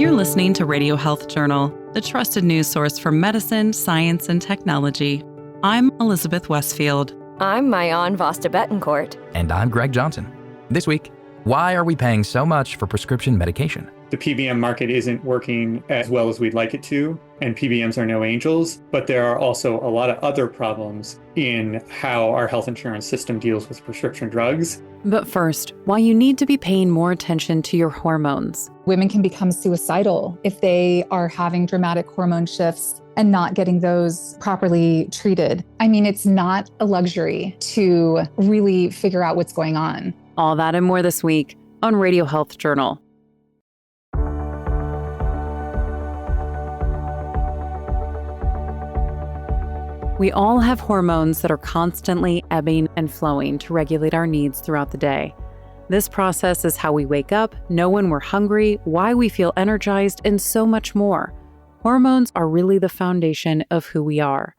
You're listening to Radio Health Journal, the trusted news source for medicine, science, and technology. I'm Elizabeth Westfield. I'm Mayan Vasta Betancourt. And I'm Greg Johnson. This week, why are we paying so much for prescription medication? The PBM market isn't working as well as we'd like it to, and PBMs are no angels, but there are also a lot of other problems in how our health insurance system deals with prescription drugs. But first, why you need to be paying more attention to your hormones. Women can become suicidal if they are having dramatic hormone shifts and not getting those properly treated. I mean, it's not a luxury to really figure out what's going on. All that and more this week on Radio Health Journal. We all have hormones that are constantly ebbing and flowing to regulate our needs throughout the day. This process is how we wake up, know when we're hungry, why we feel energized, and so much more. Hormones are really the foundation of who we are.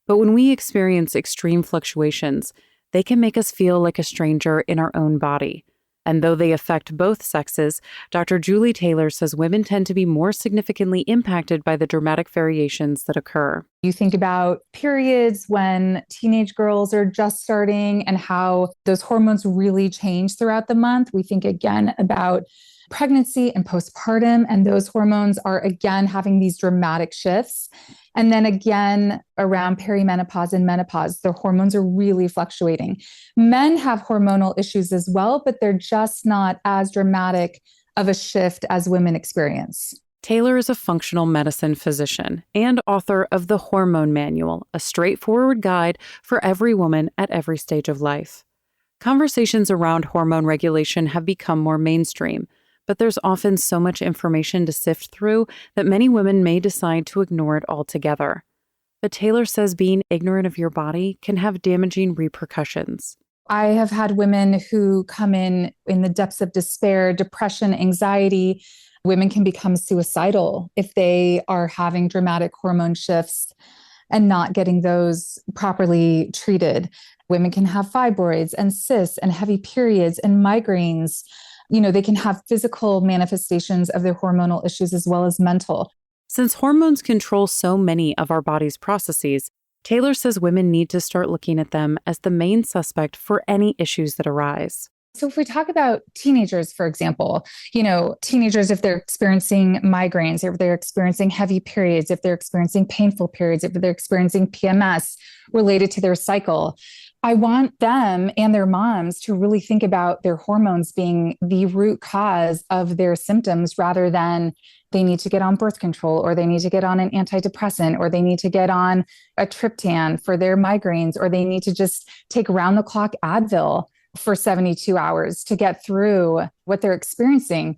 But when we experience extreme fluctuations, they can make us feel like a stranger in our own body. And though they affect both sexes, Dr. Julie Taylor says women tend to be more significantly impacted by the dramatic variations that occur. You think about periods when teenage girls are just starting and how those hormones really change throughout the month. We think again about pregnancy and postpartum, and those hormones are again having these dramatic shifts. And then again, around perimenopause and menopause, the hormones are really fluctuating. Men have hormonal issues as well, but they're just not as dramatic of a shift as women experience. Taylor is a functional medicine physician and author of The Hormone Manual, a straightforward guide for every woman at every stage of life. Conversations around hormone regulation have become more mainstream, but there's often so much information to sift through that many women may decide to ignore it altogether. But Taylor says being ignorant of your body can have damaging repercussions. I have had women who come in the depths of despair, depression, anxiety. Women can become suicidal if they are having dramatic hormone shifts and not getting those properly treated. Women can have fibroids and cysts and heavy periods and migraines. They can have physical manifestations of their hormonal issues as well as mental. Since hormones control so many of our body's processes, Taylor says women need to start looking at them as the main suspect for any issues that arise. So if we talk about teenagers, for example, teenagers, if they're experiencing migraines, if they're experiencing heavy periods, if they're experiencing painful periods, if they're experiencing PMS related to their cycle, I want them and their moms to really think about their hormones being the root cause of their symptoms rather than they need to get on birth control or they need to get on an antidepressant or they need to get on a triptan for their migraines or they need to just take round-the-clock Advil for 72 hours to get through what they're experiencing.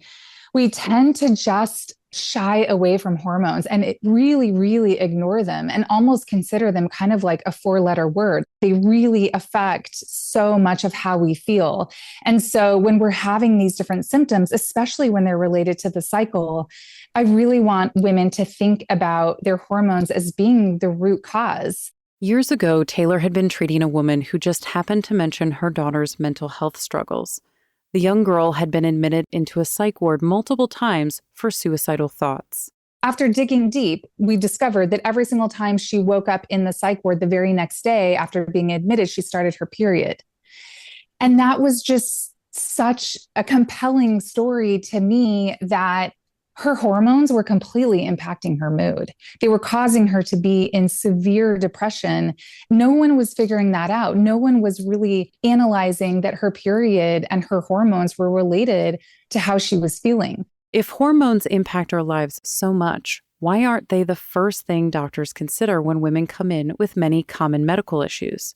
We tend to just shy away from hormones and really, really ignore them and almost consider them kind of like a four-letter word. They really affect so much of how we feel. And so when we're having these different symptoms, especially when they're related to the cycle, I really want women to think about their hormones as being the root cause. Years ago, Taylor had been treating a woman who just happened to mention her daughter's mental health struggles. The young girl had been admitted into a psych ward multiple times for suicidal thoughts. After digging deep, we discovered that every single time she woke up in the psych ward the very next day after being admitted, she started her period. And that was just such a compelling story to me that her hormones were completely impacting her mood. They were causing her to be in severe depression. No one was figuring that out. No one was really analyzing that her period and her hormones were related to how she was feeling. If hormones impact our lives so much, why aren't they the first thing doctors consider when women come in with many common medical issues?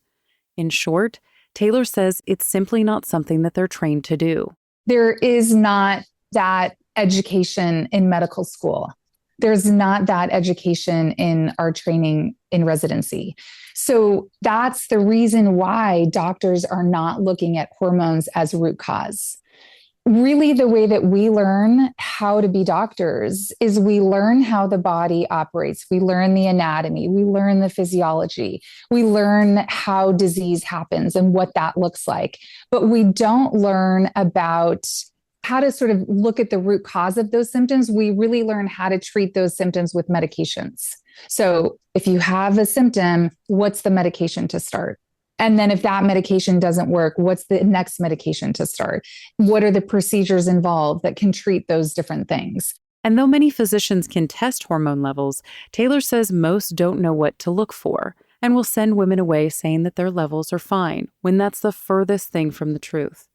In short, Taylor says it's simply not something that they're trained to do. There is not that education in medical school. There's not that education in our training in residency. So that's the reason why doctors are not looking at hormones as root cause. Really, the way that we learn how to be doctors is we learn how the body operates. We learn the anatomy. We learn the physiology. We learn how disease happens and what that looks like. But we don't learn about how to sort of look at the root cause of those symptoms, we really learn how to treat those symptoms with medications. So if you have a symptom, what's the medication to start? And then if that medication doesn't work, what's the next medication to start? What are the procedures involved that can treat those different things? And though many physicians can test hormone levels, Taylor says most don't know what to look for and will send women away saying that their levels are fine when that's the furthest thing from the truth.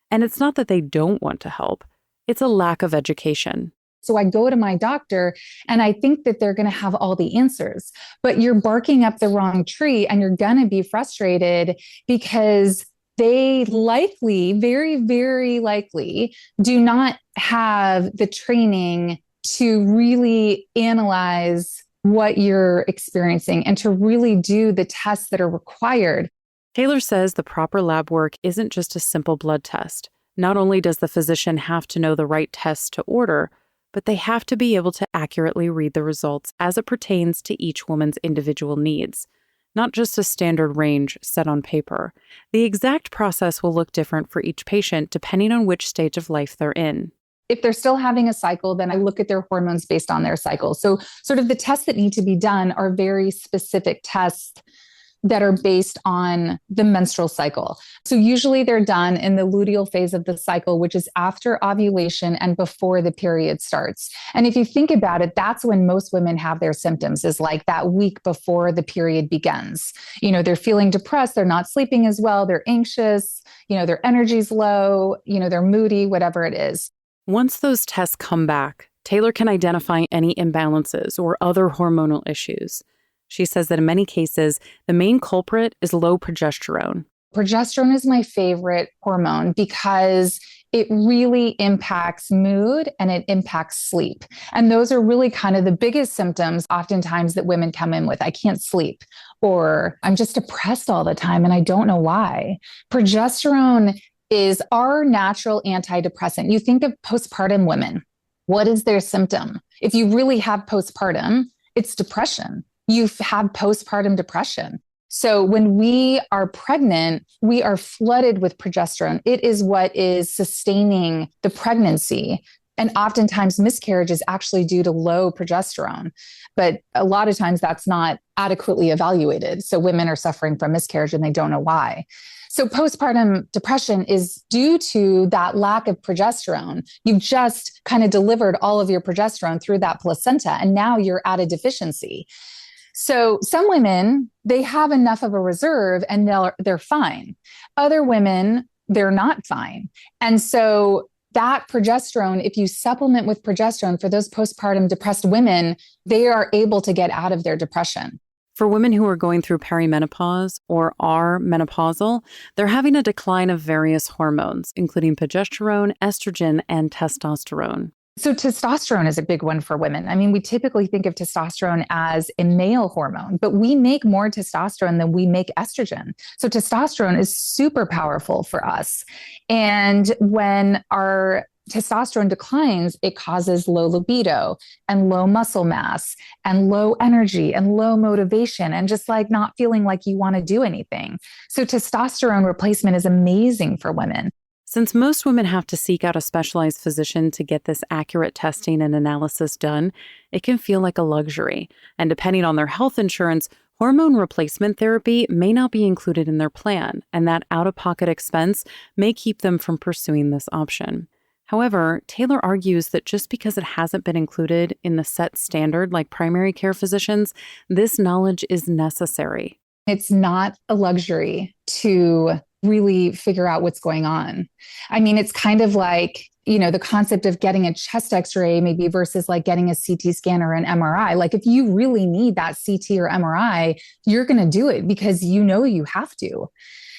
And it's not that they don't want to help, it's a lack of education. So I go to my doctor and I think that they're going to have all the answers, but you're barking up the wrong tree and you're going to be frustrated because they likely, very, very likely, do not have the training to really analyze what you're experiencing and to really do the tests that are required. Taylor says the proper lab work isn't just a simple blood test. Not only does the physician have to know the right tests to order, but they have to be able to accurately read the results as it pertains to each woman's individual needs, not just a standard range set on paper. The exact process will look different for each patient depending on which stage of life they're in. If they're still having a cycle, then I look at their hormones based on their cycle. So sort of the tests that need to be done are very specific tests that are based on the menstrual cycle. So usually they're done in the luteal phase of the cycle, which is after ovulation and before the period starts. And if you think about it, that's when most women have their symptoms, is like that week before the period begins. You know, they're feeling depressed, they're not sleeping as well, they're anxious, their energy's low, they're moody, whatever it is. Once those tests come back, Taylor can identify any imbalances or other hormonal issues. She says that in many cases, the main culprit is low progesterone. Progesterone is my favorite hormone because it really impacts mood and it impacts sleep. And those are really kind of the biggest symptoms oftentimes that women come in with. I can't sleep, or I'm just depressed all the time and I don't know why. Progesterone is our natural antidepressant. You think of postpartum women. What is their symptom? If you really have postpartum, it's depression. You have postpartum depression. So when we are pregnant, we are flooded with progesterone. It is what is sustaining the pregnancy. And oftentimes miscarriage is actually due to low progesterone. But a lot of times that's not adequately evaluated. So women are suffering from miscarriage and they don't know why. So postpartum depression is due to that lack of progesterone. You've just kind of delivered all of your progesterone through that placenta, and now you're at a deficiency. So some women, they have enough of a reserve and they're fine. Other women, they're not fine. And so that progesterone, if you supplement with progesterone for those postpartum depressed women, they are able to get out of their depression. For women who are going through perimenopause or are menopausal, they're having a decline of various hormones, including progesterone, estrogen, and testosterone. So testosterone is a big one for women. I mean, we typically think of testosterone as a male hormone, but we make more testosterone than we make estrogen. So testosterone is super powerful for us. And when our testosterone declines, it causes low libido and low muscle mass and low energy and low motivation and just like not feeling like you want to do anything. So testosterone replacement is amazing for women. Since most women have to seek out a specialized physician to get this accurate testing and analysis done, it can feel like a luxury. And depending on their health insurance, hormone replacement therapy may not be included in their plan, and that out-of-pocket expense may keep them from pursuing this option. However, Taylor argues that just because it hasn't been included in the set standard like primary care physicians, this knowledge is necessary. It's not a luxury to really figure out what's going on. I mean, it's kind of like, the concept of getting a chest x-ray maybe versus like getting a CT scan or an MRI. Like if you really need that CT or MRI, you're going to do it because you have to.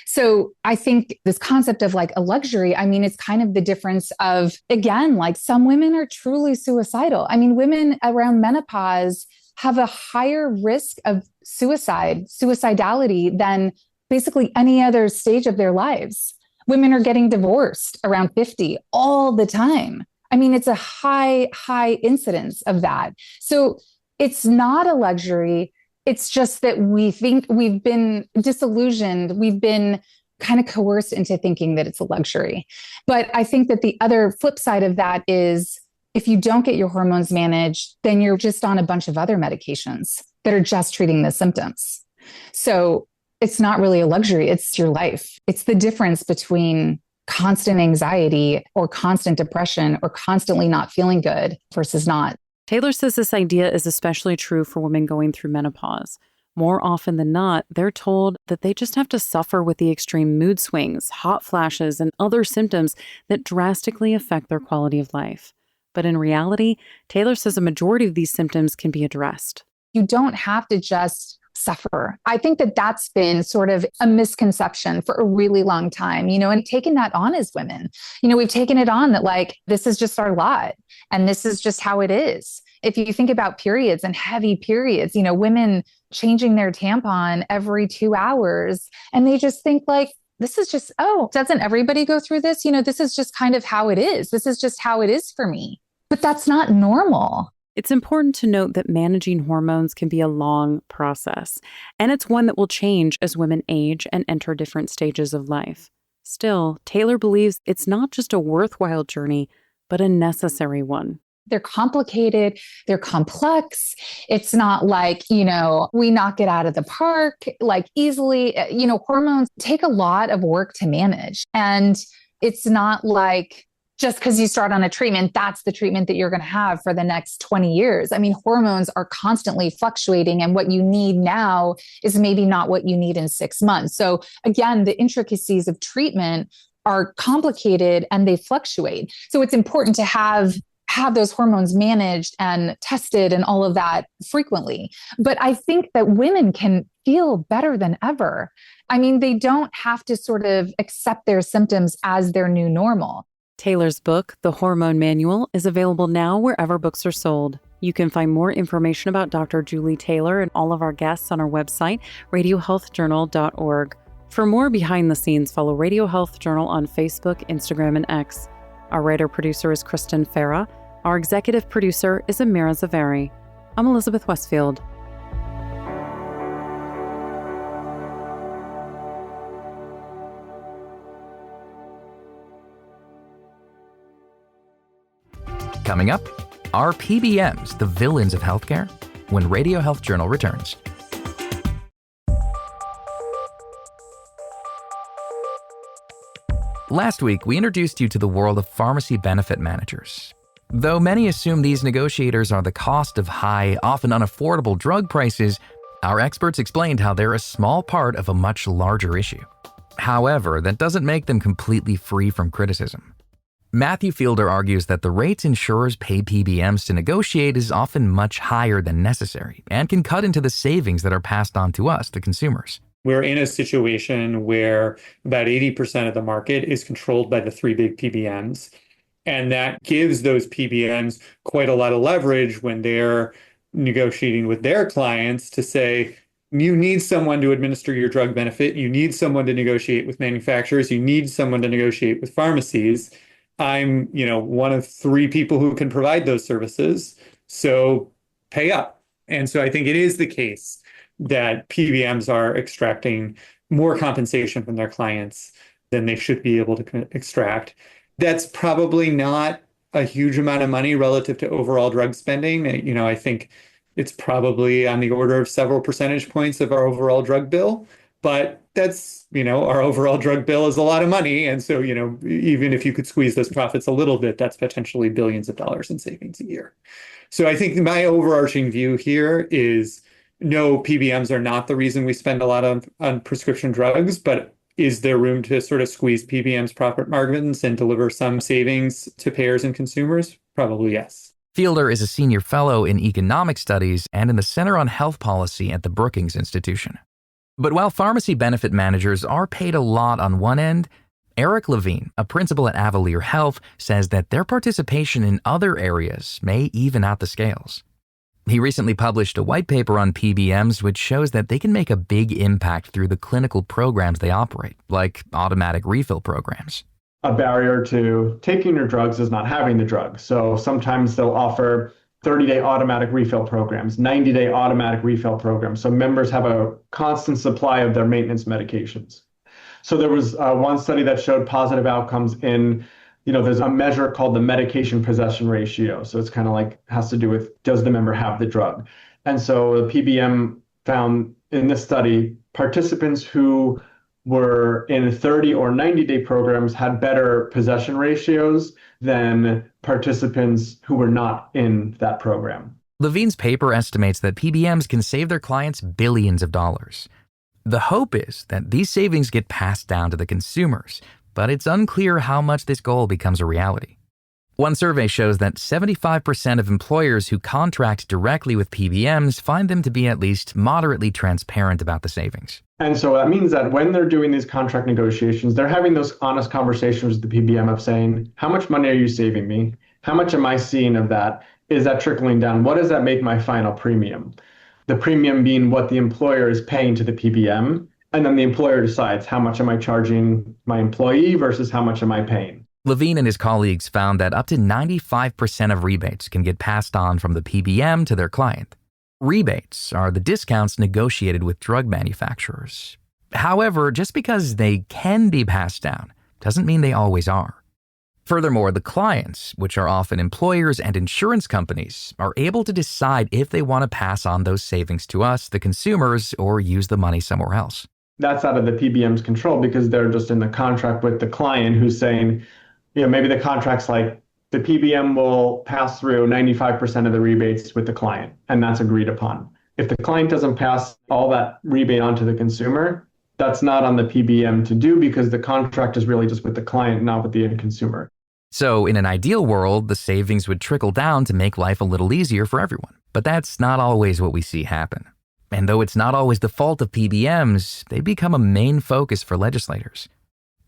So I think this concept of like a luxury, I mean, it's kind of the difference of, again, like some women are truly suicidal. I mean, women around menopause have a higher risk of suicidality than basically any other stage of their lives. Women are getting divorced around 50 all the time. I mean, it's a high incidence of that. So it's not a luxury. It's just that we think we've been disillusioned. We've been kind of coerced into thinking that it's a luxury. But I think that the other flip side of that is if you don't get your hormones managed, then you're just on a bunch of other medications that are just treating the symptoms. So it's not really a luxury, it's your life. It's the difference between constant anxiety or constant depression or constantly not feeling good versus not. Taylor says this idea is especially true for women going through menopause. More often than not, they're told that they just have to suffer with the extreme mood swings, hot flashes, and other symptoms that drastically affect their quality of life. But in reality, Taylor says a majority of these symptoms can be addressed. You don't have to just suffer. I think that that's been sort of a misconception for a really long time, and taking that on as women. We've taken it on that like, this is just our lot and this is just how it is. If you think about periods and heavy periods, women changing their tampon every 2 hours, and they just think like, this is just, oh, doesn't everybody go through this? This is just kind of how it is. This is just how it is for me. But that's not normal. It's important to note that managing hormones can be a long process, and it's one that will change as women age and enter different stages of life. Still, Taylor believes it's not just a worthwhile journey, but a necessary one. They're complicated, they're complex. It's not like, we knock it out of the park like easily. Hormones take a lot of work to manage. And it's not like just because you start on a treatment, that's the treatment that you're going to have for the next 20 years. I mean, hormones are constantly fluctuating, and what you need now is maybe not what you need in 6 months. So again, the intricacies of treatment are complicated and they fluctuate. So it's important to have those hormones managed and tested and all of that frequently. But I think that women can feel better than ever. I mean, they don't have to sort of accept their symptoms as their new normal. Taylor's book, The Hormone Manual, is available now wherever books are sold. You can find more information about Dr. Julie Taylor and all of our guests on our website, radiohealthjournal.org. For more behind the scenes, follow Radio Health Journal on Facebook, Instagram, and X. Our writer-producer is Kristen Farah. Our executive producer is Amira Zaveri. I'm Elizabeth Westfield. Coming up, are PBMs the villains of healthcare? When Radio Health Journal returns. Last week, we introduced you to the world of pharmacy benefit managers. Though many assume these negotiators are the cost of high, often unaffordable drug prices, our experts explained how they're a small part of a much larger issue. However, that doesn't make them completely free from criticism. Matthew Fielder argues that the rates insurers pay PBMs to negotiate is often much higher than necessary and can cut into the savings that are passed on to us, the consumers. We're in a situation where about 80% of the market is controlled by the three big PBMs. And that gives those PBMs quite a lot of leverage when they're negotiating with their clients to say, you need someone to administer your drug benefit. You need someone to negotiate with manufacturers. You need someone to negotiate with pharmacies. I'm, one of three people who can provide those services. So pay up. And so I think it is the case that PBMs are extracting more compensation from their clients than they should be able to extract. That's probably not a huge amount of money relative to overall drug spending. I think it's probably on the order of several percentage points of our overall drug bill. But that's, our overall drug bill is a lot of money. And so, even if you could squeeze those profits a little bit, that's potentially billions of dollars in savings a year. So I think my overarching view here is no, PBMs are not the reason we spend a lot on prescription drugs, but is there room to sort of squeeze PBMs' profit margins and deliver some savings to payers and consumers? Probably yes. Fielder is a senior fellow in economic studies and in the Center on Health Policy at the Brookings Institution. But while pharmacy benefit managers are paid a lot on one end, Eric Levine, a principal at Avalier Health, says that their participation in other areas may even out the scales. He recently published a white paper on PBMs which shows that they can make a big impact through the clinical programs they operate, like automatic refill programs. A barrier to taking your drugs is not having the drug. So sometimes they'll offer 30-day automatic refill programs, 90-day automatic refill programs. So members have a constant supply of their maintenance medications. So there was one study that showed positive outcomes in, there's a measure called the medication possession ratio. So it's kind of like has to do with, does the member have the drug? And so the PBM found in this study, participants who were in 30 or 90-day programs had better possession ratios than participants who were not in that program. Levine's paper estimates that PBMs can save their clients billions of dollars. The hope is that these savings get passed down to the consumers, but it's unclear how much this goal becomes a reality. One survey shows that 75% of employers who contract directly with PBMs find them to be at least moderately transparent about the savings. And so that means that when they're doing these contract negotiations, they're having those honest conversations with the PBM of saying, how much money are you saving me? How much am I seeing of that? Is that trickling down? What does that make my final premium? The premium being what the employer is paying to the PBM, and then the employer decides how much am I charging my employee versus how much am I paying. Levine and his colleagues found that up to 95% of rebates can get passed on from the PBM to their client. Rebates are the discounts negotiated with drug manufacturers. However, just because they can be passed down doesn't mean they always are. Furthermore, the clients, which are often employers and insurance companies, are able to decide if they want to pass on those savings to us, the consumers, or use the money somewhere else. That's out of the PBM's control because they're just in the contract with the client who's saying, maybe the contract's like the PBM will pass through 95% of the rebates with the client, and that's agreed upon. If the client doesn't pass all that rebate on to the consumer, that's not on the PBM to do because the contract is really just with the client, not with the end consumer. So in an ideal world, the savings would trickle down to make life a little easier for everyone. But that's not always what we see happen. And though it's not always the fault of PBMs, they become a main focus for legislators.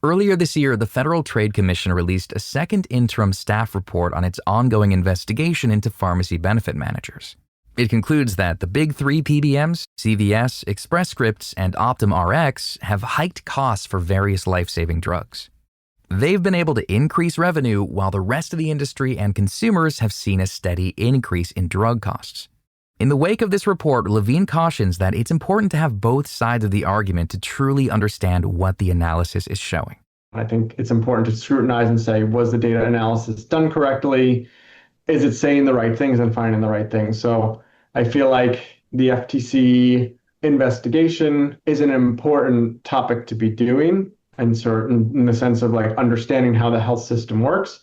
Earlier this year, the Federal Trade Commission released a second interim staff report on its ongoing investigation into pharmacy benefit managers. It concludes that the big three PBMs, CVS, Express Scripts, and Optum Rx, have hiked costs for various life-saving drugs. They've been able to increase revenue while the rest of the industry and consumers have seen a steady increase in drug costs. In the wake of this report, Levine cautions that it's important to have both sides of the argument to truly understand what the analysis is showing. I think it's important to scrutinize and say, was the data analysis done correctly? Is it saying the right things and finding the right things? So I feel like the FTC investigation is an important topic to be doing. And certain in the sense of like understanding how the health system works.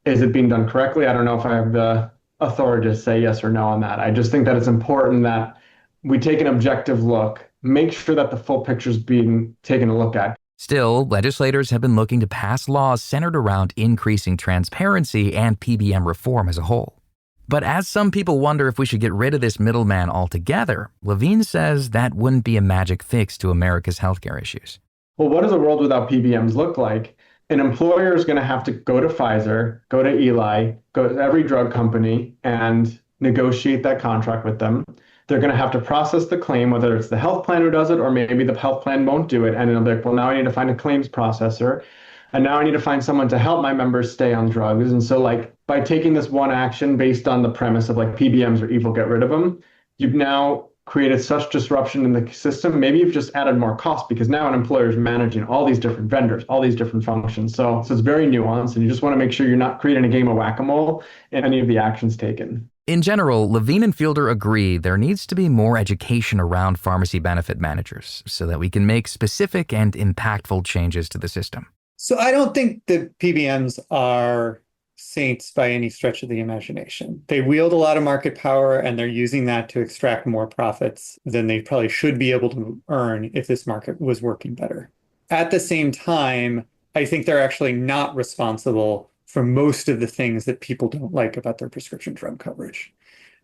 Is it being done correctly? I don't know if I have the authority to say yes or no on that. I just think that it's important that we take an objective look, make sure that the full picture is being taken a look at. Still, legislators have been looking to pass laws centered around increasing transparency and PBM reform as a whole. But as some people wonder if we should get rid of this middleman altogether, Levine says that wouldn't be a magic fix to America's healthcare issues. Well, what does a world without PBMs look like? An employer is going to have to go to Pfizer, go to Eli, go to every drug company and negotiate that contract with them. They're going to have to process the claim, whether it's the health plan who does it or maybe the health plan won't do it. And it'll be like, well, now I need to find a claims processor. And now I need to find someone to help my members stay on drugs. And so like by taking this one action based on the premise of like PBMs are evil, get rid of them, you've now created such disruption in the system. Maybe you've just added more cost because now an employer is managing all these different vendors, all these different functions. So it's very nuanced, and you just want to make sure you're not creating a game of whack-a-mole in any of the actions taken. In general, Levine and Fielder agree there needs to be more education around pharmacy benefit managers so that we can make specific and impactful changes to the system. So I don't think the PBMs are saints by any stretch of the imagination. They wield a lot of market power, and they're using that to extract more profits than they probably should be able to earn if this market was working better. At the same time, I think they're actually not responsible for most of the things that people don't like about their prescription drug coverage.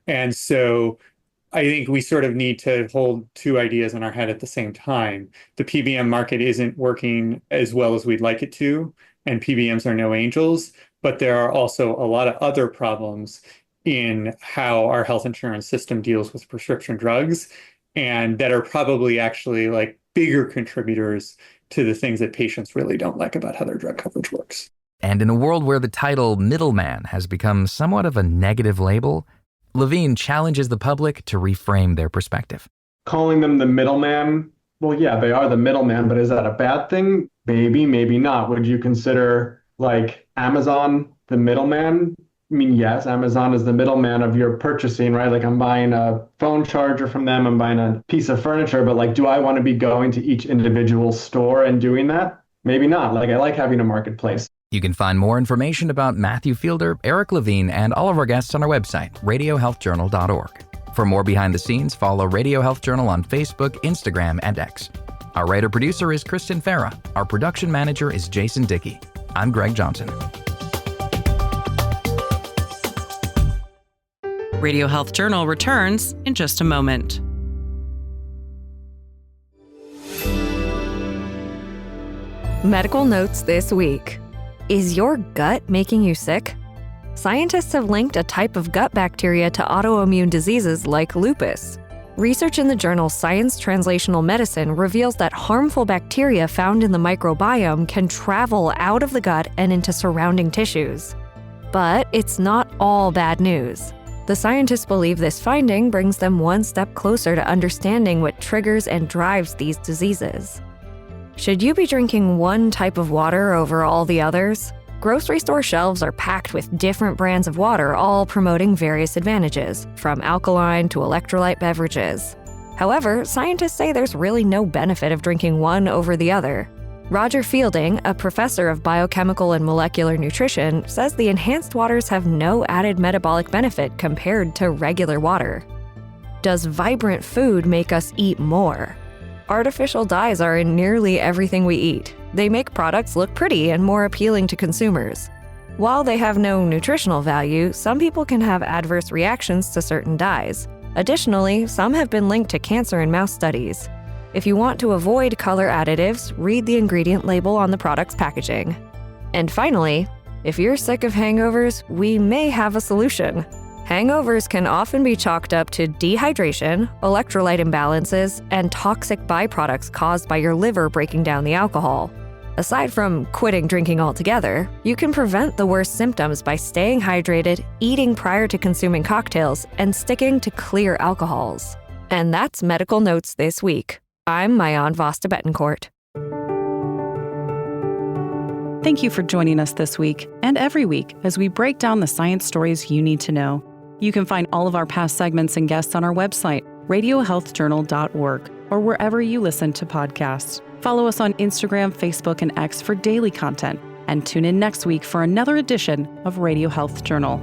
And so I think we sort of need to hold two ideas in our head at the same time. The PBM market isn't working as well as we'd like it to, and PBMs are no angels. But there are also a lot of other problems in how our health insurance system deals with prescription drugs, and that are probably actually like bigger contributors to the things that patients really don't like about how their drug coverage works. And in a world where the title middleman has become somewhat of a negative label, Levine challenges the public to reframe their perspective. Calling them the middleman Well, yeah, they are the middleman, but is that a bad thing? Maybe, maybe not. Would you consider like Amazon the middleman? I mean, yes, Amazon is the middleman of your purchasing, right? Like I'm buying a phone charger from them, I'm buying a piece of furniture, but like, do I want to be going to each individual store and doing that? Maybe not. Like I like having a marketplace. You can find more information about Matthew Fielder, Eric Levine, and all of our guests on our website, radiohealthjournal.org. For more behind the scenes, follow Radio Health Journal on Facebook, Instagram, and X. Our writer-producer is Kristen Farah. Our production manager is Jason Dickey. I'm Greg Johnson. Radio Health Journal returns in just a moment. Medical notes this week. Is your gut making you sick? Scientists have linked a type of gut bacteria to autoimmune diseases like lupus. Research in the journal Science Translational Medicine reveals that harmful bacteria found in the microbiome can travel out of the gut and into surrounding tissues. But it's not all bad news. The scientists believe this finding brings them one step closer to understanding what triggers and drives these diseases. Should you be drinking one type of water over all the others? Grocery store shelves are packed with different brands of water, all promoting various advantages, from alkaline to electrolyte beverages. However, scientists say there's really no benefit of drinking one over the other. Roger Fielding, a professor of biochemical and molecular nutrition, says the enhanced waters have no added metabolic benefit compared to regular water. Does vibrant food make us eat more? Artificial dyes are in nearly everything we eat. They make products look pretty and more appealing to consumers. While they have no nutritional value, some people can have adverse reactions to certain dyes. Additionally, some have been linked to cancer in mouse studies. If you want to avoid color additives, read the ingredient label on the product's packaging. And finally, if you're sick of hangovers, we may have a solution. Hangovers can often be chalked up to dehydration, electrolyte imbalances, and toxic byproducts caused by your liver breaking down the alcohol. Aside from quitting drinking altogether, you can prevent the worst symptoms by staying hydrated, eating prior to consuming cocktails, and sticking to clear alcohols. And that's Medical Notes this week. I'm Mayan Vasta Betancourt. Thank you for joining us this week and every week as we break down the science stories you need to know. You can find all of our past segments and guests on our website, radiohealthjournal.org, or wherever you listen to podcasts. Follow us on Instagram, Facebook, and X for daily content, and tune in next week for another edition of Radio Health Journal.